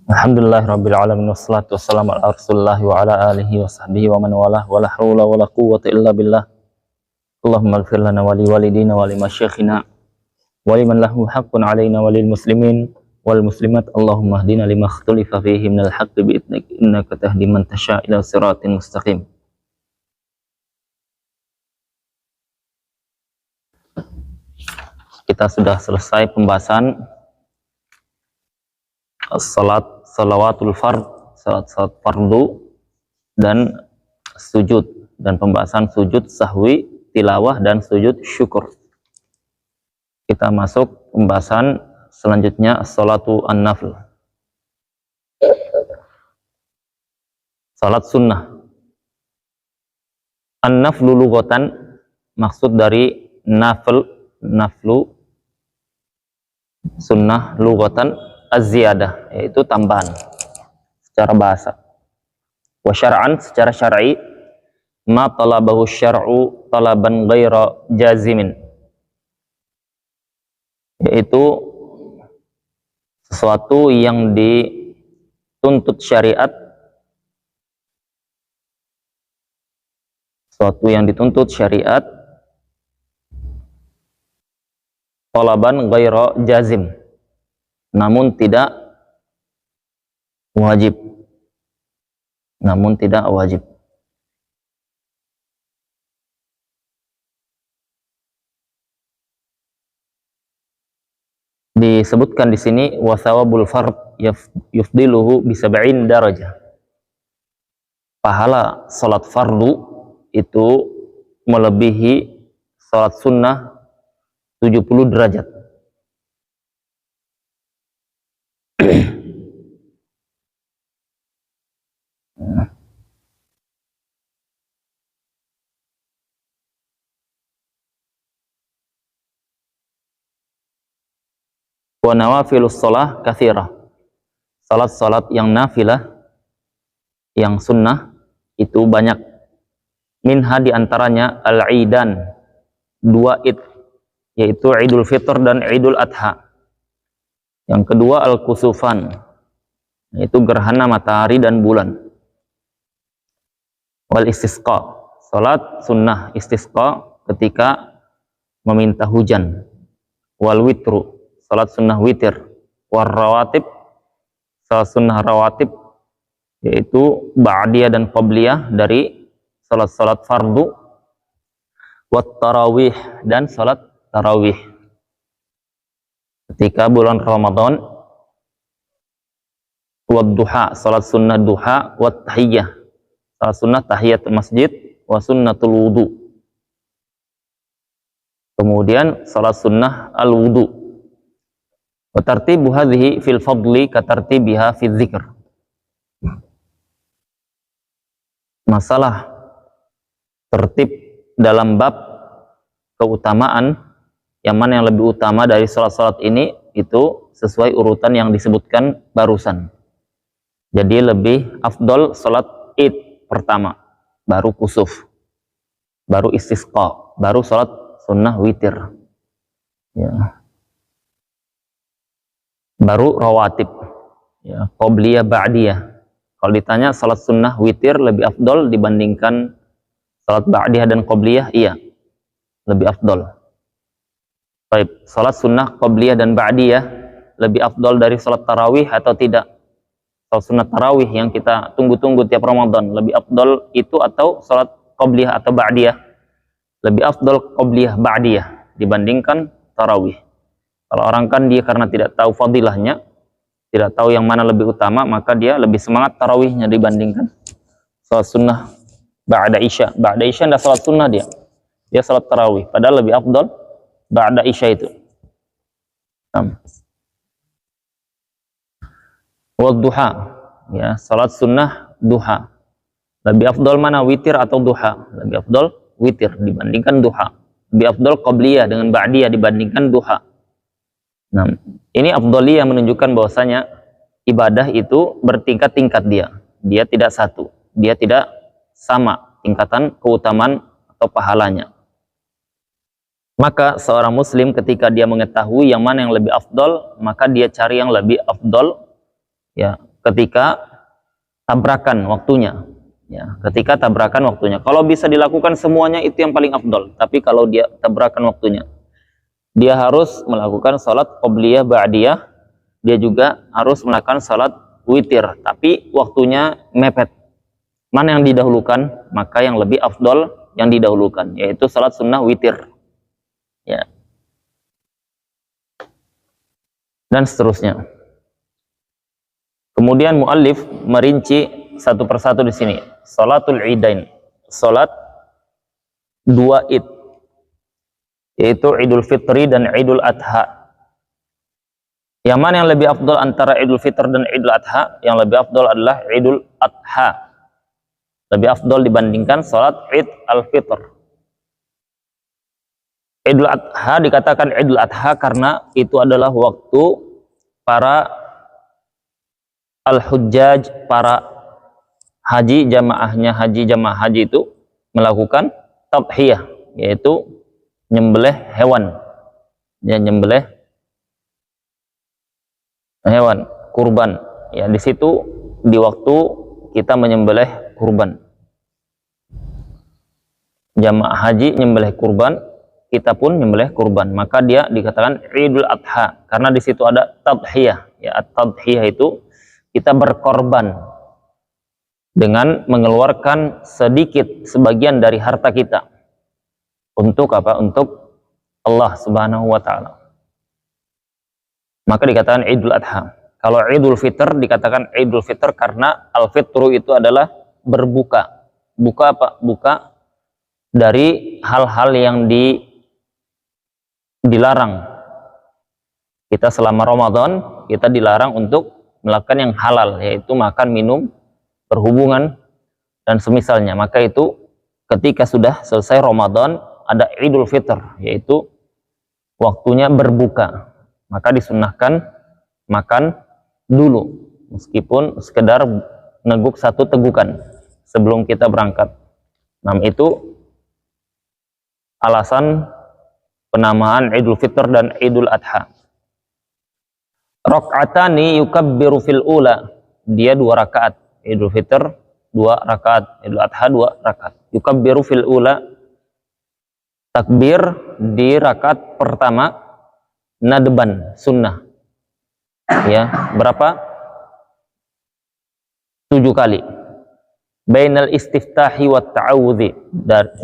Alhamdulillahirabbil alamin wassalatu wassalamu ala Rasulillah wa ala alihi wa sahbihi wa man walah wa la haula wa la quwwata illa billah. Allahumma ighfir lana wa li walidina wa li masyayikhina wa liman lahu haqqun alaina wa lil muslimin wal muslimat. Allahumma hdina lima ikhtalafa fihi minal haqqi bi idnik innaka tahdi man tasha ila siratin mustaqim. Kita sudah selesai pembahasan salawatul fard, salat fardu dan sujud, dan pembahasan sujud sahwi, tilawah dan sujud syukur. Kita masuk pembahasan selanjutnya, salatu an-nafl, salat sunnah. An-naflu lughatan, maksud dari naflu sunnah lughatan az-ziyadah, yaitu tambahan secara bahasa. Wa syar'an, secara syar'i, ma talabahu syar'u talaban ghaira jazimin, yaitu sesuatu yang dituntut syariat, talaban ghaira jazim, namun tidak wajib. Disebutkan di sini wa thawabul fard yufdiluhu bi 70 darajah. Pahala salat fardu itu melebihi salat sunnah 70 derajat. Wa nawafilus shalah katsirah. Salat-salat yang nafilah, yang sunnah itu banyak. Minha, diantaranya al-idan, 2 id, yaitu Idul Fitr dan Idul Adha. Yang kedua al-kusufan, yaitu gerhana matahari dan bulan. Wal istisqa, salat sunnah istisqa ketika meminta hujan. Wal witru, salat sunnah witir. War rawatib, salat sunnah rawatib, yaitu ba'diyah dan qabliyah dari salat-salat fardu. Wat tarawih, dan salat tarawih ketika bulan Ramadan. Wad duha, salat sunnah duha. Wat tahiyyah, salat sunnah tahiyatul masjid. Wa sunnatul wudu, kemudian salat sunnah al wudu. Wa tartibu hadhihi fil fadli ka tartibiha fil dzikr. Masalah tertib dalam bab keutamaan, yang mana yang lebih utama dari salat-salat ini, itu sesuai urutan yang disebutkan barusan. Jadi lebih afdol salat id pertama, baru kusuf, baru istisqa, baru salat sunnah witir, ya, baru rawatib, ya, qobliyah ba'diyah. Kalau ditanya salat sunnah witir lebih afdol dibandingkan salat ba'diyah dan qobliyah, iya, lebih afdol. Baik, salat sunnah qobliyah dan ba'diyah lebih afdol dari salat tarawih atau tidak? Salat sunnah tarawih yang kita tunggu-tunggu tiap Ramadan, lebih afdol itu atau salat qobliyah atau ba'diyah? Lebih afdol qobliyah ba'diyah dibandingkan tarawih. Kalau orang kan dia karena tidak tahu fadilahnya, tidak tahu yang mana lebih utama, maka dia lebih semangat tarawihnya dibandingkan salat sunnah ba'da isya. Ba'da isya tidak salat sunnah, dia salat tarawih, padahal lebih afdal ba'da isya itu. Wad duha, ya, salat sunnah duha. Lebih afdal mana, witir atau duha? Lebih afdal witir dibandingkan duha. Lebih afdal qabliyah dengan ba'diyah dibandingkan duha. Nah, ini afdaliyah menunjukkan bahwasanya ibadah itu bertingkat-tingkat dia. Dia tidak satu, dia tidak sama tingkatan keutamaan atau pahalanya. Maka seorang muslim ketika dia mengetahui yang mana yang lebih afdol, maka dia cari yang lebih afdol, ya, ketika tabrakan waktunya. Ya, ketika tabrakan waktunya. Kalau bisa dilakukan semuanya itu yang paling afdol. Tapi kalau dia tabrakan waktunya, dia harus melakukan salat qobliyah ba'diyah. Dia juga harus melakukan salat witir. Tapi waktunya mepet. Mana yang didahulukan? Maka yang lebih afdol yang didahulukan, yaitu salat sunnah witir. Ya. Dan seterusnya. Kemudian muallif merinci satu persatu di sini. Salatul Idain, salat dua Id, yaitu Idul Fitri dan Idul Adha. Yang mana yang lebih afdal antara Idul Fitr dan Idul Adha? Yang lebih afdal adalah Idul Adha. Lebih afdal dibandingkan salat Id al-Fitr. Idul Adha dikatakan Idul Adha karena itu adalah waktu para al-hujjaj, para haji, jamaah haji itu melakukan tadhiyah, yaitu nyembelih hewan. Ya, nyembelih hewan, kurban. Ya, di situ di waktu kita menyembelih kurban. Jamaah haji nyembelih kurban, kita pun nyembelih kurban. Maka dia dikatakan Idul Adha karena di situ ada tadhiyah. Ya, tadhiyah itu kita berkorban dengan mengeluarkan sedikit sebagian dari harta kita untuk apa? Untuk Allah Subhanahu wa taala. Maka dikatakan Idul Adha. Kalau Idul Fitr dikatakan Idul Fitr karena al-fitru itu adalah berbuka. Buka apa? Buka dari hal-hal yang dilarang. Kita selama Ramadan kita dilarang untuk melakukan yang halal, yaitu makan, minum, berhubungan dan semisalnya. Maka itu ketika sudah selesai Ramadan ada Idul Fitr, yaitu waktunya berbuka. Maka disunnahkan makan dulu, meskipun sekedar neguk satu tegukan sebelum kita berangkat. Nah, itu alasan penamaan Idul Fitr dan Idul Adha. Rak'atani yukabbiru fil ula, dia 2 rakaat. Idul Fitr 2 rakaat, Idul Adha 2 rakaat. Yukabbiru fil ula, takbir di rakaat pertama, nadban, sunnah. Ya, berapa? 7 kali. Bainal istiftahi wa ta'awudhi,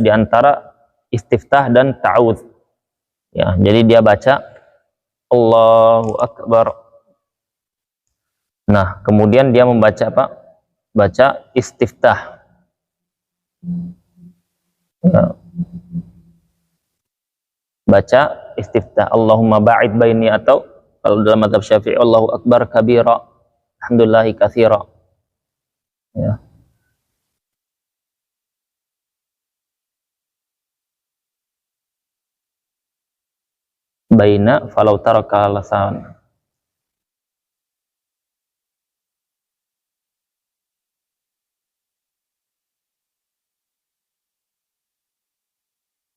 di antara istiftah dan ta'awudh. Ya, jadi dia baca Allahu Akbar. Nah, kemudian dia membaca apa? Baca istiftah. Ya. Baca istiftah. Allahumma ba'id baini, atau kalau dalam mazhab Syafi'i Allahu Akbar kabira, alhamdulillahi katsira. Ya. Baina falau taraka lasan.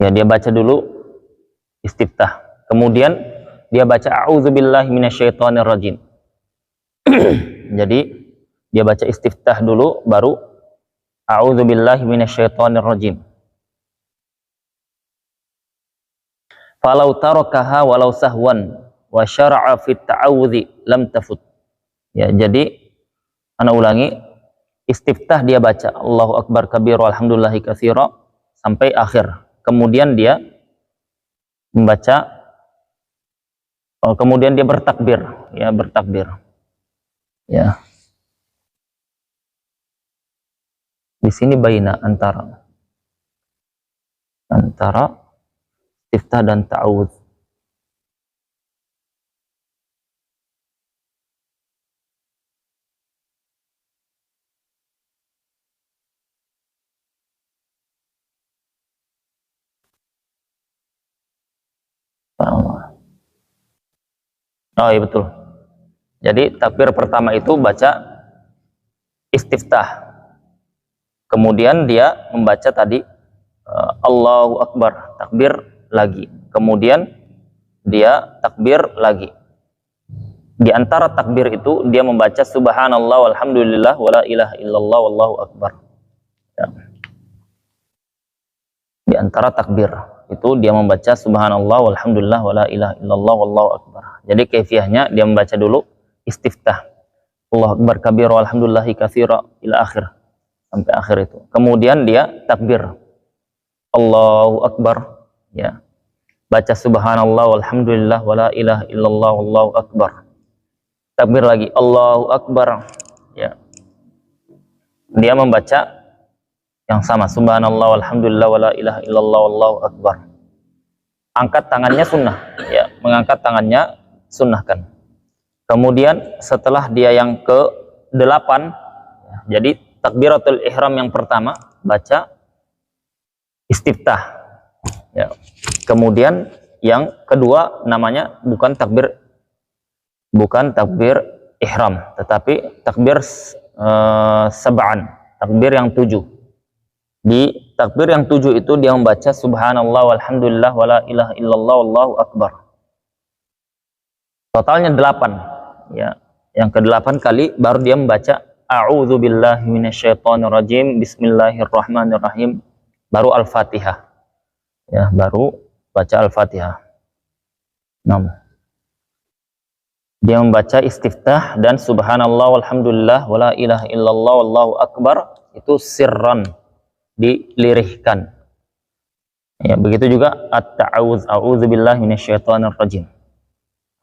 Ya, dia baca dulu istiftah. Kemudian dia baca a'udzubillahi minasyaitonirrajim. Jadi dia baca istiftah dulu, baru a'udzubillahi minasyaitonirrajim. Falau tarakaha walau sahwan wa syara'a fit ta'awudzi lam tafut. Ya, jadi ana ulangi, istiftah dia baca Allahu Akbar kabir walhamdulillahi katsira sampai akhir. Kemudian dia membaca, kemudian dia bertakbir, ya, bertakbir. Ya. Di sini baina, antara istiftah dan ta'awudz. Oh iya, betul. Jadi takbir pertama itu baca istiftah. Kemudian dia membaca tadi Allahu Akbar, takbir lagi. Kemudian dia takbir lagi. Di antara takbir itu dia membaca subhanallah walhamdulillah wala ilaha illallah wallahu akbar. Ya. Di antara takbir itu dia membaca subhanallah walhamdulillah wala ilaha illallah wallahu akbar. Jadi kaifiahnya dia membaca dulu istiftah. Allahu akbar kabir walhamdulillahi katsira ila akhir. Sampai akhir itu. Kemudian dia takbir. Allahu akbar, ya. Baca subhanallah walhamdulillah wala ilaha illallah wallahu akbar. Takbir lagi Allahu akbar, ya. Dia membaca yang sama subhanallah walhamdulillah wala ilaha illallah wallahu akbar. Angkat tangannya sunnah, ya. Mengangkat tangannya sunnahkan. Kemudian setelah dia yang ke-8, ya, jadi takbiratul ihram yang pertama baca istiftah, ya. Kemudian yang kedua namanya bukan takbir ihram, tetapi takbir sab'an, takbir yang 7. Di takbir yang 7 itu dia membaca subhanallah walhamdulillah wala ilaha illallah wallahu akbar. Totalnya 8, ya. Yang ke-8 kali baru dia membaca a'udzu billahi minasyaitonir rajim bismillahirrahmanirrahim, baru al-fatihah, ya, baru baca al-fatihah. 6. Dia membaca istiftah dan subhanallah walhamdulillah wala ilaha illallah wallahu akbar itu sirran, dilirihkan, ya. Begitu juga at-ta'awudz, a'udzu billahi minasyaitonir rajim.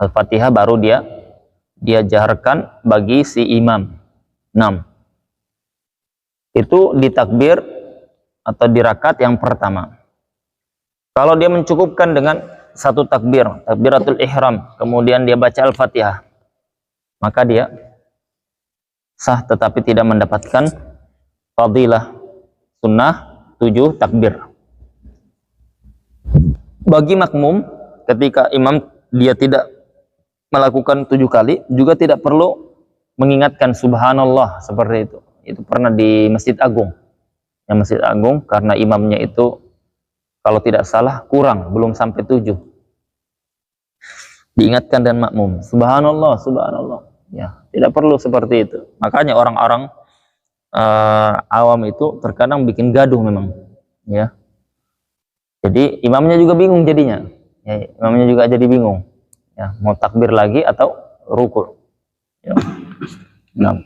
Al-fatihah baru dia jaharkan bagi si imam. 6. Itu di takbir atau di rakaat yang pertama. Kalau dia mencukupkan dengan satu takbir, takbiratul ihram, kemudian dia baca al-fatihah, maka dia sah tetapi tidak mendapatkan fadilah sunnah 7 takbir. Bagi makmum, ketika imam dia tidak melakukan 7 kali, juga tidak perlu mengingatkan subhanallah seperti itu. Itu pernah di Masjid Agung. Yang Masjid Agung karena imamnya itu kalau tidak salah kurang, belum sampai 7. Diingatkan dan makmum, subhanallah, subhanallah. Ya, tidak perlu seperti itu. Makanya orang-orang awam itu terkadang bikin gaduh memang, ya. Jadi imamnya juga bingung jadinya. Ya, imamnya juga jadi bingung. Ya, mau takbir lagi atau ruku'. Ya. Nah,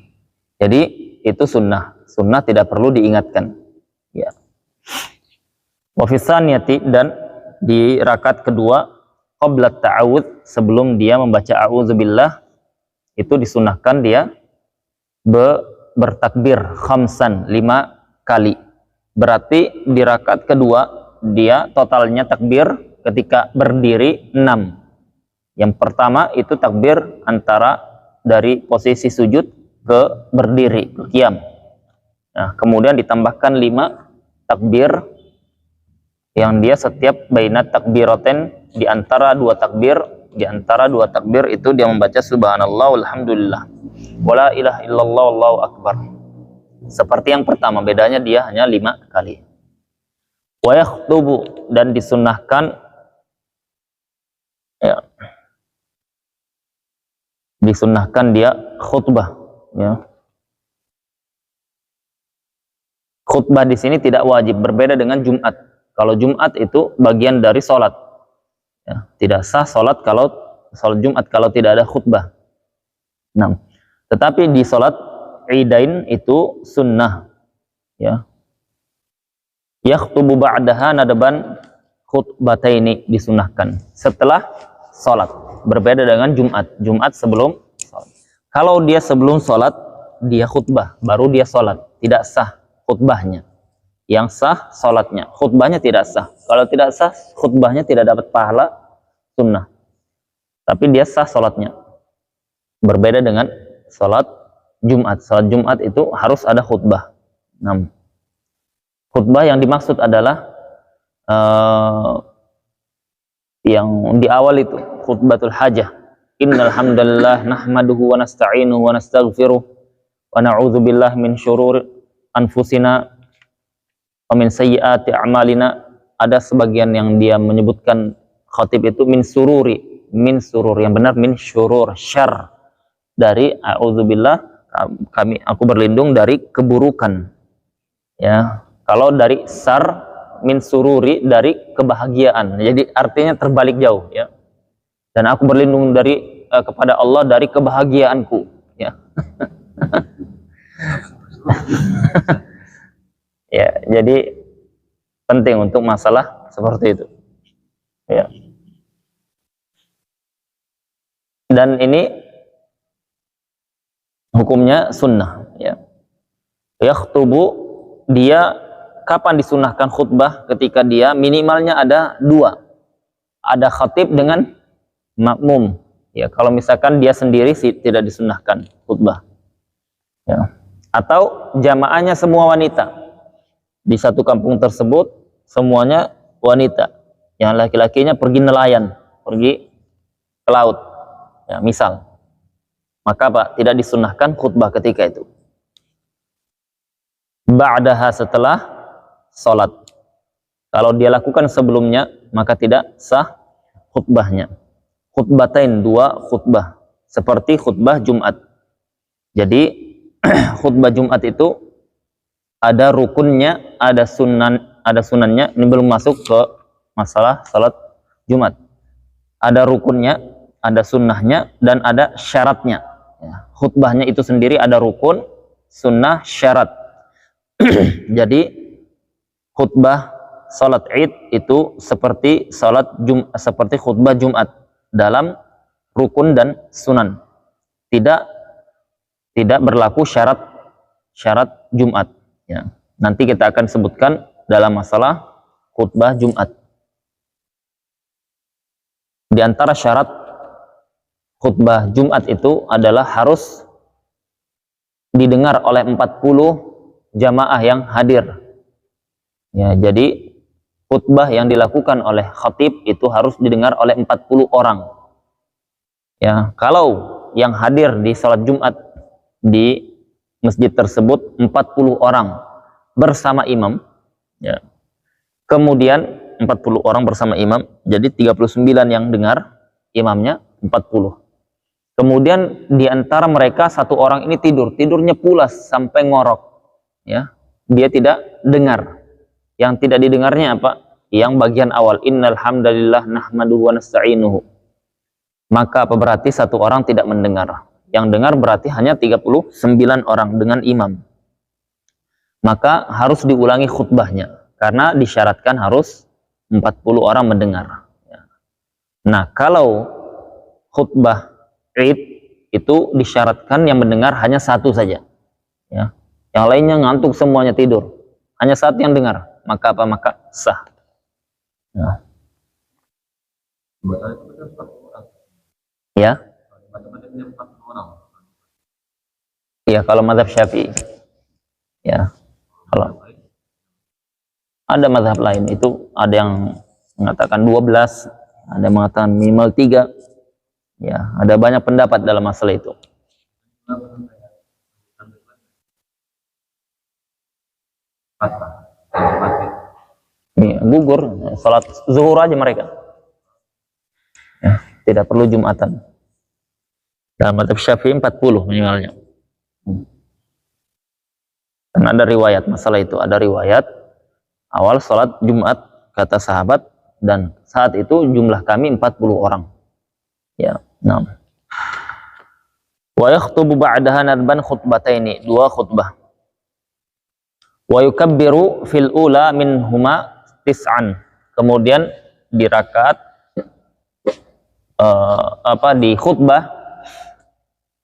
jadi itu sunnah. Sunnah tidak perlu diingatkan. Ya. Wa fi tsaniyati, dan di rakaat kedua qabla ta'awudz, sebelum dia membaca a'udzubillah, itu disunahkan dia bertakbir khamsan, 5 kali. Berarti di rakaat kedua dia totalnya takbir ketika berdiri 6. Yang pertama itu takbir antara dari posisi sujud ke berdiri, ke qiyam. Nah, kemudian ditambahkan 5 takbir yang dia setiap bainat takbiraten, di antara 2 takbir, itu dia membaca subhanallah walhamdulillah wala ilaha illallah wallahu akbar. Seperti yang pertama, bedanya dia hanya 5 kali. Wa yakhtubu, dan disunnahkan, ya, disunnahkan dia khutbah, ya. Khutbah di sini tidak wajib, berbeda dengan Jumat. Kalau Jumat itu bagian dari sholat, ya, tidak sah sholat Jumat kalau tidak ada khutbah. Nah, tetapi di sholat Idain itu sunnah, ya. Yakhtubu ba'daha nadaban khutbataini, disunnahkan setelah sholat. Berbeda dengan Jumat. Jumat sebelum sholat. Kalau dia sebelum sholat dia khutbah, baru dia sholat, tidak sah khutbahnya. Yang sah sholatnya, khutbahnya tidak sah. Kalau tidak sah, khutbahnya tidak dapat pahala sunnah, tapi dia sah sholatnya. Berbeda dengan sholat Jumat. Sholat Jumat itu harus ada khutbah. Nah, khutbah yang dimaksud adalah yang di awal itu khutbatul hajah. Innal hamdalillah nahmaduhu wa nasta'inuhu wa nastaghfiruh wa na'udzu billahi min syururi anfusina wa min sayyiati a'malina. Ada sebagian yang dia menyebutkan khatib itu min sururi, yang benar min syurur, syarr. dari a'udzubillah, aku berlindung dari keburukan. Ya, kalau dari sar min sururi, dari kebahagiaan. Jadi artinya terbalik jauh, ya. Dan aku berlindung dari kepada Allah dari kebahagiaanku, ya. Ya, jadi penting untuk masalah seperti itu, ya. Dan ini hukumnya sunnah, ya. Yakhtubu, dia kapan disunahkan khutbah? Ketika dia minimalnya ada dua, ada khatib dengan makmum, ya. Kalau misalkan dia sendiri sih tidak disunahkan khutbah, ya. Atau jamaahnya semua wanita, di satu kampung tersebut semuanya wanita, yang laki-lakinya pergi nelayan, pergi ke laut, ya, misal, maka Pak, tidak disunahkan khutbah ketika itu. Ba'daha, setelah sholat. Kalau dia lakukan sebelumnya, maka tidak sah khutbahnya. Khutbatain, dua khutbah, seperti khutbah Jumat. Jadi khutbah Jumat itu ada rukunnya, ada sunannya. Ini belum masuk ke masalah salat Jumat. Ada rukunnya, ada sunnahnya, dan ada syaratnya. Ya, khutbahnya itu sendiri ada rukun, sunnah, syarat. Jadi khutbah salat Id itu seperti seperti khutbah Jumat dalam rukun dan sunan. Tidak berlaku syarat Jumat. Ya. Nanti kita akan sebutkan dalam masalah khutbah Jumat. Di antara syarat khutbah Jumat itu adalah harus didengar oleh 40 jamaah yang hadir. Ya, jadi khutbah yang dilakukan oleh khatib itu harus didengar oleh 40 orang. Ya, kalau yang hadir di salat Jumat di masjid tersebut 40 orang bersama imam, ya. Kemudian 40 orang bersama imam, jadi 39 yang dengar, imamnya 40. Kemudian di antara mereka satu orang ini tidurnya pulas sampai ngorok, ya. Dia tidak dengar. Yang tidak didengarnya apa? Yang bagian awal, innal hamdalillah nahmaduhu wa nasta'inuhu. Maka apa berarti satu orang tidak mendengar? Yang dengar berarti hanya 39 orang dengan imam. Maka harus diulangi khutbahnya, karena disyaratkan harus 40 orang mendengar. Nah, kalau khutbah Id itu disyaratkan yang mendengar hanya satu saja, ya. Yang lainnya ngantuk semuanya tidur, hanya satu yang dengar, maka apa? Maka sah. Ya. Ya, kalau mazhab Syafi'i. Ya. Kalau ada mazhab lain itu ada yang mengatakan 12, ada yang mengatakan minimal 3. Ya, ada banyak pendapat dalam masalah itu. Ini gugur, salat zuhur aja mereka. Ya, tidak perlu Jumatan. Dalam mazhab Syafi'i 40 minimalnya. Dan ada riwayat masalah itu, ada riwayat awal salat Jumat kata sahabat, dan saat itu jumlah kami 40 orang. Ya, nah. Wa yakhtubu ba'daha nadban khutbataini, 2 khutbah. Wa yukabbiru fil ula minhuma 9. Kemudian di rakaat di khutbah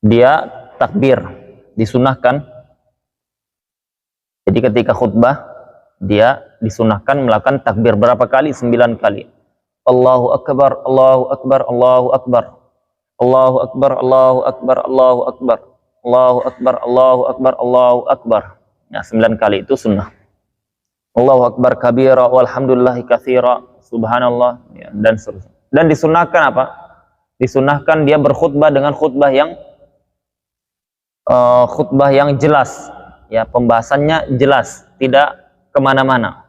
dia takbir, disunahkan. Jadi ketika khutbah dia disunahkan melakukan takbir berapa kali? 9 kali. Allahu akbar, Allahu akbar, Allahu akbar. Allahu akbar, Allahu akbar, Allahu akbar. Allahu akbar, Allahu akbar, Allahu akbar. Nah, 9 kali itu sunnah. Allahu akbar kabira walhamdulillahi katsira, subhanallah, ya, dan seterusnya. Dan disunahkan apa? Disunahkan dia berkhutbah dengan khutbah yang jelas, ya, pembahasannya jelas, tidak kemana-mana,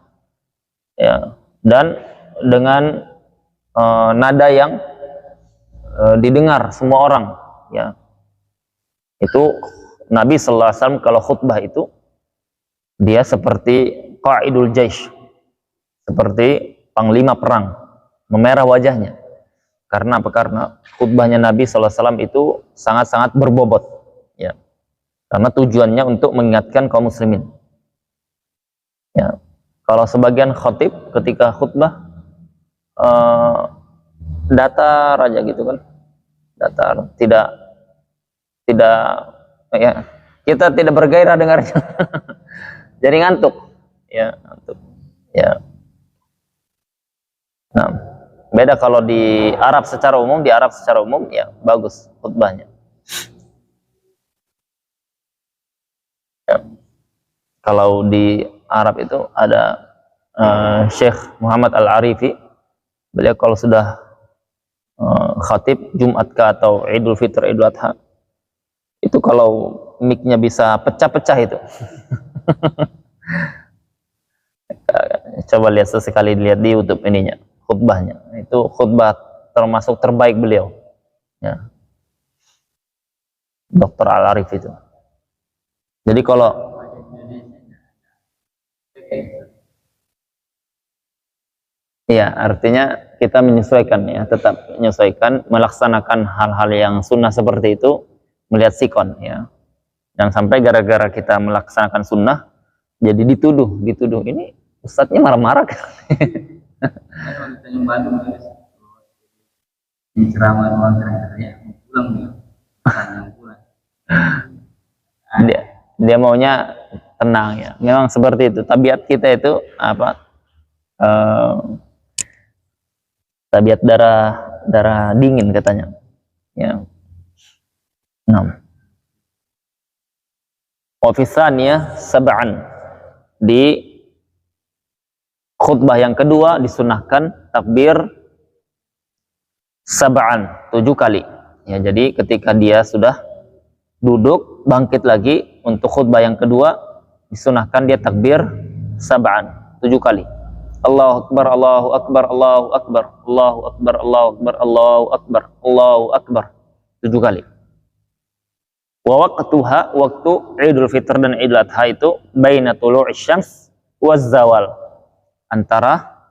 ya, dan dengan nada yang didengar semua orang, ya. Itu Nabi sallallahu alaihi wasallam kalau khutbah itu dia seperti qa'idul jaish, seperti panglima perang, memerah wajahnya. Karena apa? Karena khutbahnya Nabi sallallahu alaihi wasallam itu sangat-sangat berbobot, ya. Karena tujuannya untuk mengingatkan kaum muslimin. Ya. Kalau sebagian khatib ketika khutbah datar aja gitu kan, datar, tidak ya, kita tidak bergairah dengarnya. Jadi ngantuk, ya, ngantuk, ya. Nah, beda kalau di Arab secara umum, ya bagus khutbahnya. Ya. Kalau di Arab itu ada Syekh Muhammad Al-Arifi, beliau kalau sudah khatib Jumat atau Idul Fitr, Idul Adha, itu kalau mic-nya bisa pecah-pecah itu. Coba lihat sesekali, lihat di YouTube ininya, khutbahnya. Itu khutbah termasuk terbaik beliau. Ya. Dr. Al-Arif itu. Jadi kalau ya, artinya kita menyesuaikan, ya, tetap menyesuaikan, melaksanakan hal-hal yang sunnah seperti itu, melihat sikon, ya. Jangan sampai gara-gara kita melaksanakan sunnah jadi dituduh ini ustadznya marah-marah kan. Dia maunya tenang, ya. Memang seperti itu tabiat kita itu, apa, tabiat darah dingin katanya, ya. Nah, ofisannya sab'an, di khutbah yang kedua disunahkan takbir sab'an, 7 kali, ya. Jadi ketika dia sudah duduk bangkit lagi untuk khutbah yang kedua, disunahkan dia takbir sab'an, 7 kali. Allahu Akbar, Allahu Akbar, Allahu Akbar, Allahu Akbar, Allahu Akbar, Allahu Akbar, Allahu Akbar, 7 kali. Wa waqtuha, waktu Idul Fitr dan Idul Adha itu baina tulu'is syams waz zawal, antara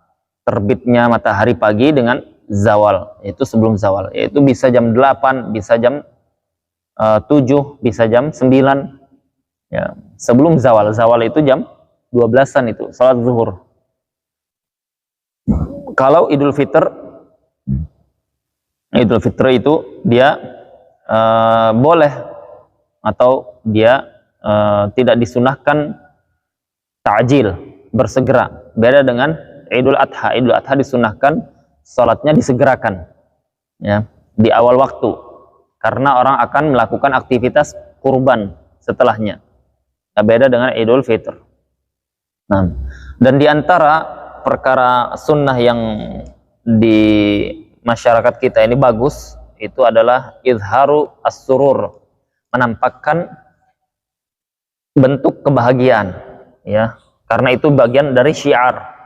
terbitnya matahari pagi dengan zawal, yaitu sebelum zawal, yaitu bisa jam 8, bisa jam 7, bisa jam 9, ya, sebelum zawal. Zawal itu jam 12-an, itu salat zuhur. Kalau Idul Fitr itu dia boleh atau dia tidak disunahkan ta'jil, bersegera. Beda dengan Idul Adha. Idul Adha disunahkan salatnya disegerakan, ya, di awal waktu, karena orang akan melakukan aktivitas kurban setelahnya. Nah, beda dengan Idul Fitr. Nah, dan diantara perkara sunnah yang di masyarakat kita ini bagus, itu adalah izharu as-surur, menampakkan bentuk kebahagiaan, ya, karena itu bagian dari syiar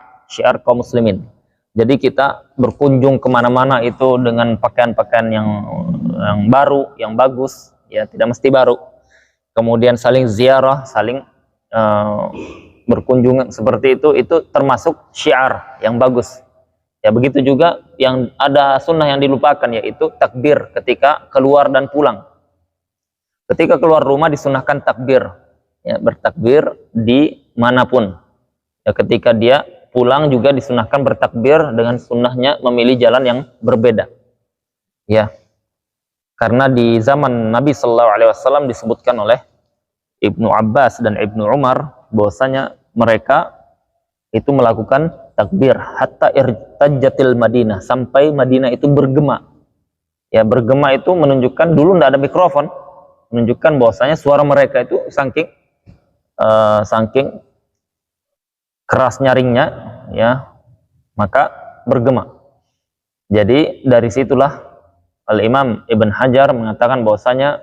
kaum muslimin. Jadi kita berkunjung kemana-mana itu dengan pakaian-pakaian yang baru, yang bagus, ya, tidak mesti baru. Kemudian saling ziarah, saling berkunjung seperti itu termasuk syiar yang bagus. Ya, begitu juga yang ada sunnah yang dilupakan, yaitu takbir ketika keluar dan pulang. Ketika keluar rumah disunahkan takbir, ya, bertakbir di manapun. Ya, ketika dia pulang juga disunahkan bertakbir, dengan sunnahnya memilih jalan yang berbeda. Ya, karena di zaman Nabi Shallallahu Alaihi Wasallam disebutkan oleh Ibnu Abbas dan Ibnu Umar bahwasanya mereka itu melakukan takbir hatta irtajjatil Madinah, sampai Madinah itu bergema. Ya, bergema itu menunjukkan dulu tidak ada mikrofon, menunjukkan bahwasanya suara mereka itu saking keras nyaringnya, ya, maka bergema. Jadi dari situlah Al-Imam Ibn Hajar mengatakan bahwasanya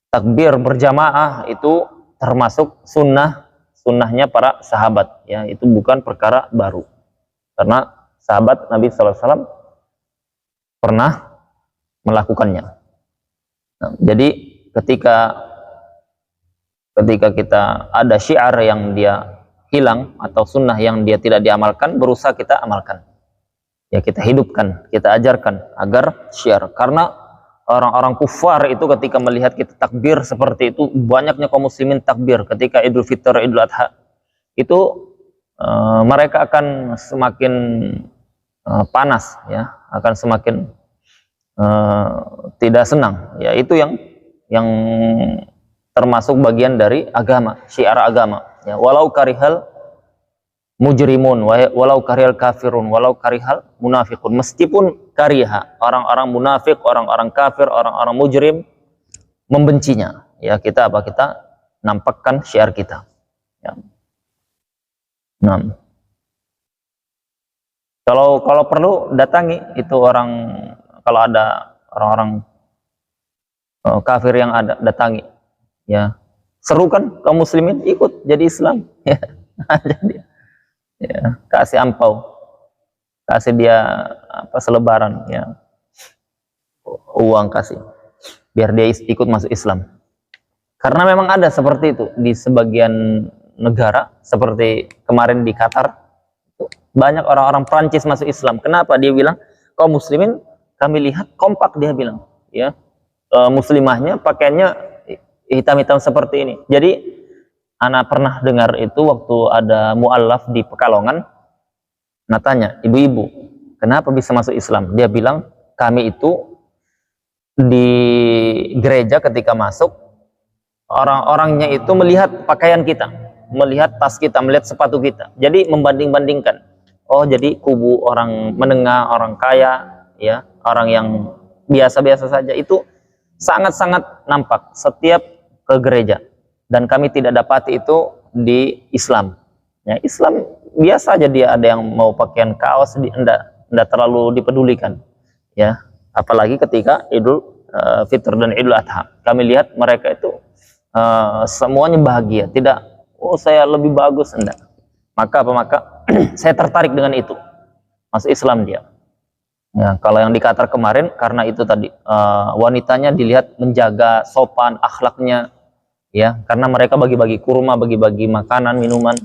takbir berjamaah itu termasuk sunnahnya para sahabat, ya, itu bukan perkara baru, karena sahabat Nabi Sallallahu Alaihi Wasallam pernah melakukannya. Nah, jadi ketika kita ada syiar yang dia hilang atau sunnah yang dia tidak diamalkan, berusaha kita amalkan. Ya, kita hidupkan, kita ajarkan agar syiar. Karena orang-orang kufar itu ketika melihat kita takbir seperti itu, banyaknya kaum muslimin takbir ketika Idul Fitr, Idul Adha, itu mereka akan semakin panas, ya, akan semakin tidak senang. Ya, itu yang termasuk bagian dari agama, syiar agama. Ya, walau karihal mujrimun, walau karihal kafirun, walau karihal munafiqun, meskipun kariha, orang-orang munafik, orang-orang kafir, orang-orang mujrim membencinya, ya, kita nampakkan syiar kita. Ya. Nah, kalau perlu datangi itu orang, kalau ada orang-orang kafir yang ada, datangi, ya, serukan kaum muslimin ikut jadi Islam, ya. Jadi, ya, kasih ampau, kasih dia selebaran, ya, uang, kasih biar dia ikut masuk Islam. Karena memang ada seperti itu di sebagian negara, seperti kemarin di Qatar, banyak orang-orang Prancis masuk Islam. Kenapa? Dia bilang kaum muslimin kami lihat kompak, dia bilang, ya, muslimahnya pakaiannya hitam-hitam seperti ini. Jadi ana pernah dengar itu waktu ada mu'allaf di Pekalongan. Nah, tanya ibu-ibu, kenapa bisa masuk Islam? Dia bilang, kami itu di gereja ketika masuk, orang-orangnya itu melihat pakaian kita, melihat tas kita, melihat sepatu kita. Jadi membanding-bandingkan. Oh, jadi kubu orang menengah, orang kaya, ya, orang yang biasa-biasa saja, itu sangat-sangat nampak setiap ke gereja. Dan kami tidak dapati itu di Islam. Ya, Islam biasa aja, dia ada yang mau pakaian kaos, enggak terlalu dipedulikan. Ya, apalagi ketika Idul Fitr dan Idul Adha. Kami lihat mereka itu semuanya bahagia, tidak, oh saya lebih bagus, enggak. Maka saya tertarik dengan itu, masuk Islam dia. Ya, kalau yang di Qatar kemarin, karena itu tadi wanitanya dilihat menjaga sopan akhlaknya, ya, karena mereka bagi-bagi kurma, bagi-bagi makanan, minuman,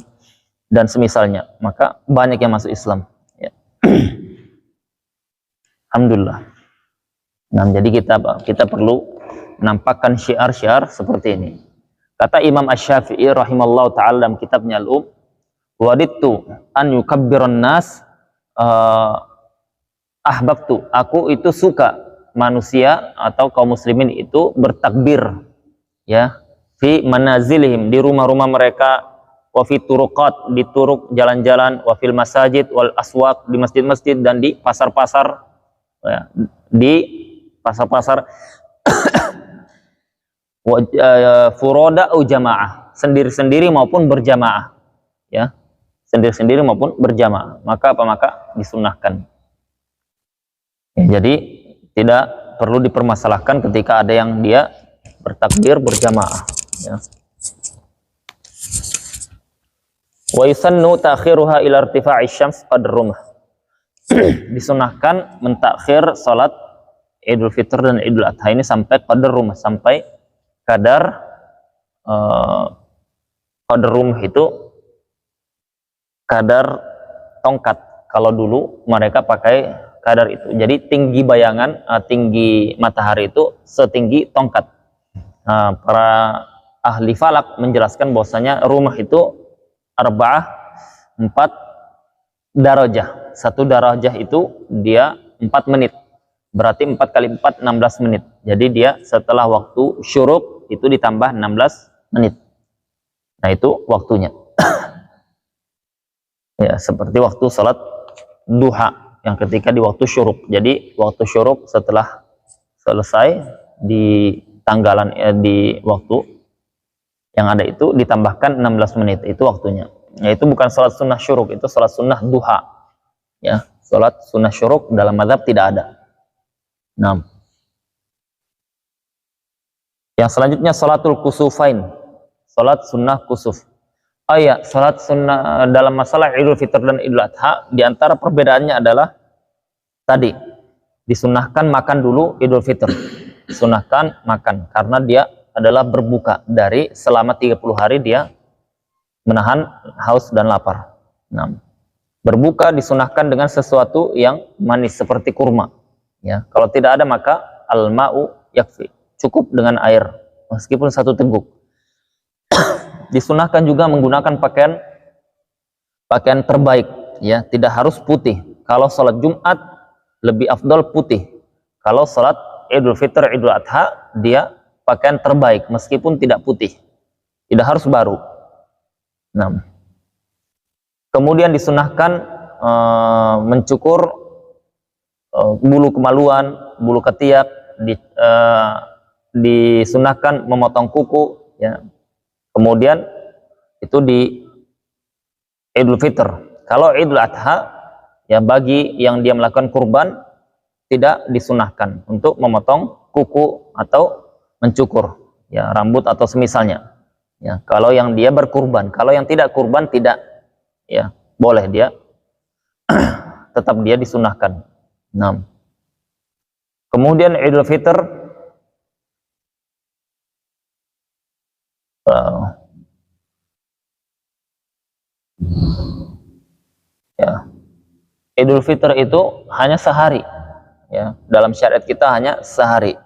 dan semisalnya, maka banyak yang masuk Islam. Ya. Alhamdulillah. Nah, jadi kita perlu menampakkan syiar-syiar seperti ini. Kata Imam Asy-Syafi'i rahimallahu ta'ala dalam kitabnya Al-Um, wadittu an yukabbiran nas ahbabtu, aku itu suka manusia atau kaum muslimin itu bertakbir, ya, fi manazilihim, di rumah-rumah mereka, wa fi turuqat, di turuk jalan-jalan, wa fil masajid wal aswaq, di masjid-masjid dan di pasar-pasar, ya, di pasar-pasar, furoda au jamaah, sendiri-sendiri maupun berjamaah, ya, sendiri-sendiri maupun berjamaah. Maka disunahkan. Ya, jadi tidak perlu dipermasalahkan ketika ada yang dia bertakbir berjamaah, ya. Wa yusannu ta'khiruha ila irtifa'i syams qadr rumah. Disunahkan mentakhir salat Idul Fitr dan Idul Adha ini sampai qadr rumah, sampai kadar qadr rumah itu kadar tongkat. Kalau dulu mereka pakai kadar itu. Jadi tinggi bayangan, tinggi matahari itu setinggi tongkat. Para ahli falak menjelaskan bahwasanya rumah itu 4 darajah. 1 darajah itu dia 4 menit. Berarti 4 kali 4 16 menit. Jadi dia setelah waktu syuruk itu ditambah 16 menit. Nah, itu waktunya. Ya, seperti waktu salat duha yang ketika di waktu syuruk. Jadi waktu syuruk setelah selesai di tanggalan, di waktu yang ada itu ditambahkan 16 menit, itu waktunya. Ya, itu bukan salat sunnah syuruk, itu salat sunnah duha. Ya, salat sunnah syuruk dalam mazhab tidak ada. Nah, yang selanjutnya salatul kusufain, salat sunnah kusuf. Oh iya, salat sunnah dalam masalah Idul Fitr dan Idul Adha, di antara perbedaannya adalah tadi disunahkan makan dulu Idul Fitr, disunahkan makan karena dia adalah berbuka dari selama 30 hari dia menahan haus dan lapar. Nah, berbuka disunahkan dengan sesuatu yang manis seperti kurma. Ya, kalau tidak ada maka al-ma'u yakfi, cukup dengan air meskipun 1 teguk. Disunahkan juga menggunakan pakaian terbaik, ya, tidak harus putih. Kalau sholat Jumat lebih afdol putih. Kalau sholat Idul Fitr, Idul Adha, dia pakaian terbaik meskipun tidak putih, tidak harus baru. Nah, kemudian disunahkan mencukur bulu kemaluan, bulu ketiak, disunahkan memotong kuku, ya. Kemudian itu di Idul Fitr. Kalau Idul Adha, ya, bagi yang dia melakukan kurban tidak disunahkan untuk memotong kuku atau mencukur, ya, rambut atau semisalnya. Ya, kalau yang dia berkurban, kalau yang tidak kurban tidak, ya, boleh dia tetap dia disunahkan. Nah, kemudian Idul Fitr ya, Idul Fitr itu hanya sehari, ya, dalam syariat kita hanya sehari.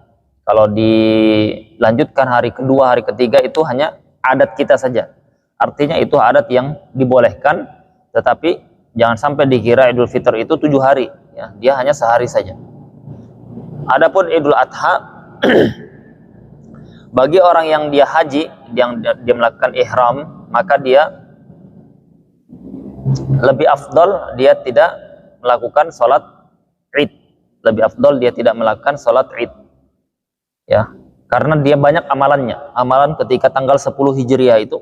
Kalau dilanjutkan hari kedua, hari ketiga itu hanya adat kita saja. Artinya itu adat yang dibolehkan, tetapi jangan sampai dikira Idul Fitr itu 7 hari, ya, dia hanya sehari saja. Adapun Idul Adha bagi orang yang dia haji, yang dia melakukan ihram, maka dia lebih afdol dia tidak melakukan sholat Id. Lebih afdol dia tidak melakukan sholat Id, ya, karena dia banyak amalannya. Amalan ketika tanggal 10 Hijriah itu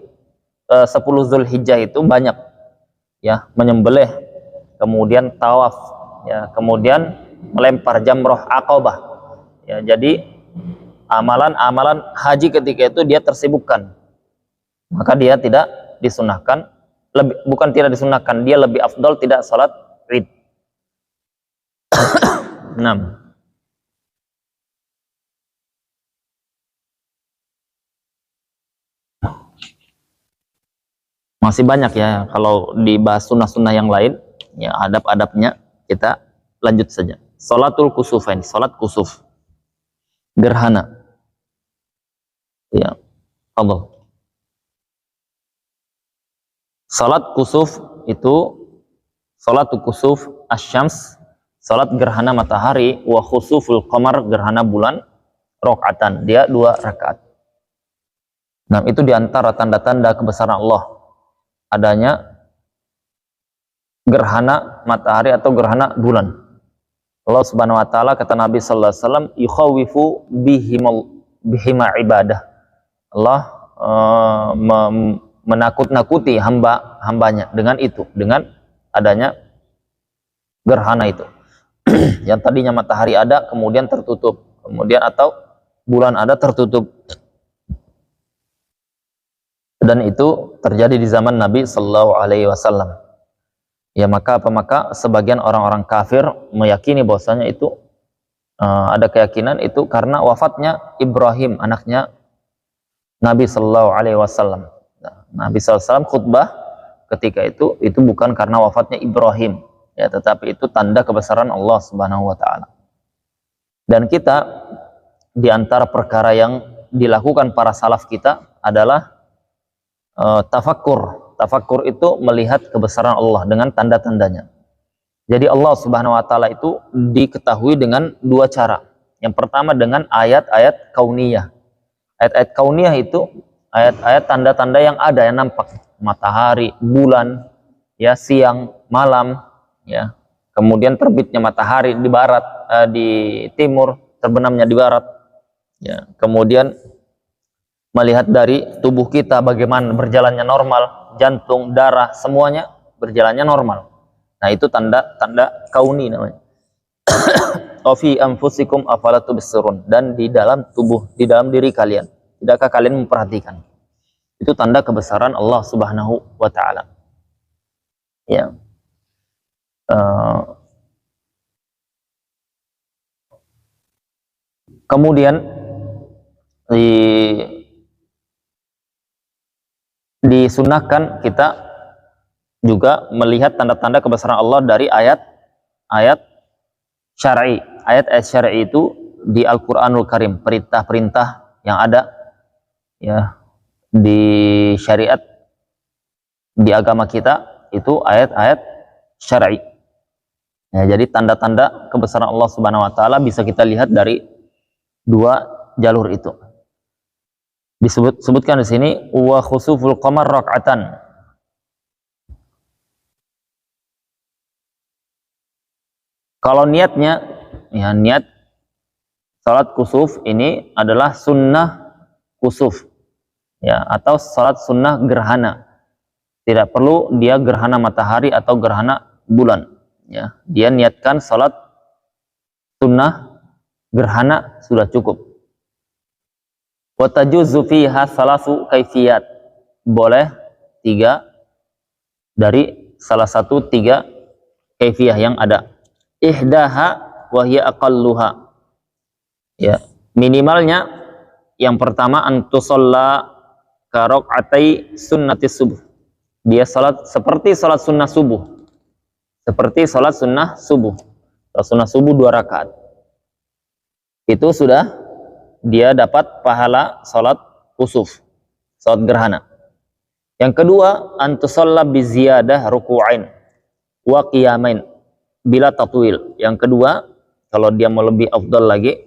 10 Zulhijjah itu banyak, ya, menyembelih, kemudian tawaf, ya, kemudian melempar jamroh Aqabah, ya. Jadi amalan-amalan haji ketika itu dia tersibukkan, maka dia tidak disunahkan, bukan tidak disunahkan, dia lebih afdol tidak sholat Id. 6. Masih banyak, ya, kalau dibahas sunnah-sunnah yang lain, ya, adab-adabnya kita lanjut saja. Sholatul kusufain, sholat kusuf, gerhana, ya, Allah. Sholat kusuf itu sholatul kusuf asyams, sholat gerhana matahari, wa khusuful qamar, gerhana bulan, rakaatan, dia 2 rakaat. Nah, itu diantara tanda-tanda kebesaran Allah adanya gerhana matahari atau gerhana bulan. Allah Subhanahu wa taala, kata Nabi sallallahu alaihi wasallam, yukhawifu bihima ibadah. Allah menakut-nakuti hambanya dengan itu, dengan adanya gerhana itu. Yang tadinya matahari ada kemudian tertutup, kemudian atau bulan ada tertutup. Dan itu terjadi di zaman Nabi Sallallahu Alaihi Wasallam. Ya, maka sebagian orang-orang kafir meyakini bahwasanya itu ada keyakinan itu karena wafatnya Ibrahim, anaknya Nabi Sallallahu Alaihi Wasallam. Nah, Nabi Sallallahu Alaihi Wasallam khutbah ketika itu bukan karena wafatnya Ibrahim, ya, tetapi itu tanda kebesaran Allah Subhanahu Wa Taala. Dan kita di antara perkara yang dilakukan para salaf kita adalah tafakkur. Tafakkur itu melihat kebesaran Allah dengan tanda-tandanya. Jadi Allah Subhanahu wa taala itu diketahui dengan 2 cara. Yang pertama dengan ayat-ayat kauniyah. Ayat-ayat kauniyah itu ayat-ayat tanda-tanda yang ada, yang nampak, matahari, bulan, ya, siang, malam, ya. Kemudian terbitnya matahari di barat, di timur, terbenamnya di barat. Ya, kemudian melihat dari tubuh kita bagaimana berjalannya normal, jantung, darah, semuanya berjalannya normal. Nah, itu tanda-tanda kauni namanya. Wa fi anfusikum afala tubsirun, dan di dalam tubuh, di dalam diri kalian, tidakkah kalian memperhatikan? Itu tanda kebesaran Allah Subhanahu wa taala. Ya. Kemudian disunahkan kita juga melihat tanda-tanda kebesaran Allah dari ayat-ayat syar'i. Ayat-ayat syar'i itu di Al-Qur'anul Karim, perintah-perintah yang ada ya di syariat di agama kita itu ayat-ayat syar'i. Ya, jadi tanda-tanda kebesaran Allah Subhanahu wa taala bisa kita lihat dari dua jalur itu. Disebutkan di sini wa khusuful qamar rak'atan. Kalau niatnya ya niat salat kusuf ini adalah sunnah kusuf ya atau salat sunnah gerhana. Tidak perlu dia gerhana matahari atau gerhana bulan ya. Dia niatkan salat sunnah gerhana sudah cukup. Wa tajuzu fiha salasu kaifiyat. Boleh tiga dari salah satu tiga kaifiyah yang ada. Ihdaha wa hiya aqalluha. Ya, minimalnya yang pertama antusalla ka raq'atai sunnati subuh. Dia salat seperti salat sunnah subuh. Seperti salat sunnah subuh. Salat sunnah subuh 2 rakaat. Itu sudah dia dapat pahala salat kusuf, salat gerhana. Yang kedua, antusalla bi ziyadah ruku'ain wa qiyamain bila tatwil. Yang kedua, kalau dia mau lebih afdal lagi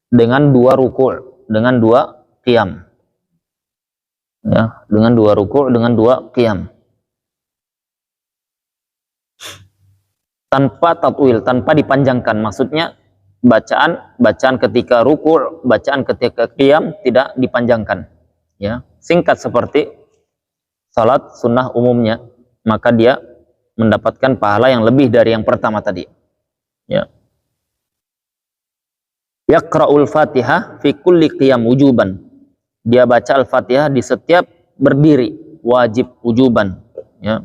dengan 2 ruku', dengan 2 qiyam. Ya, dengan 2 ruku', dengan 2 qiyam. Tanpa tatwil, tanpa dipanjangkan. Maksudnya bacaan ketika ruku', bacaan ketika qiyam tidak dipanjangkan ya, singkat seperti salat sunnah umumnya, maka dia mendapatkan pahala yang lebih dari yang pertama tadi ya. Yaqra'ul Fatihah fi kulli qiyam wujuban. Dia baca Al-Fatihah di setiap berdiri wajib wujuban ya.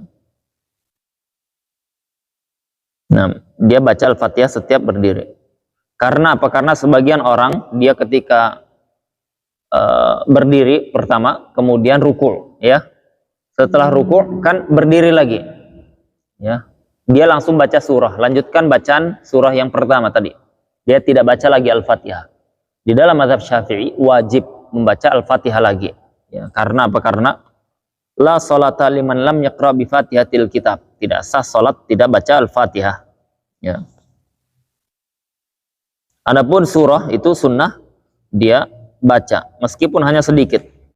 Nah, dia baca Al-Fatihah setiap berdiri. Karena apa? Karena sebagian orang dia ketika berdiri pertama, kemudian ruku' ya. Setelah ruku' kan berdiri lagi. Ya. Dia langsung baca surah, lanjutkan bacaan surah yang pertama tadi. Dia tidak baca lagi Al-Fatihah. Di dalam mazhab Syafi'i wajib membaca Al-Fatihah lagi. Ya, karena apa? Karena la sholata liman lam yaqra bi Fatihatil kitab. Tidak sah salat tidak baca Al-Fatihah. Ya. Adapun surah itu sunnah dia baca meskipun hanya sedikit.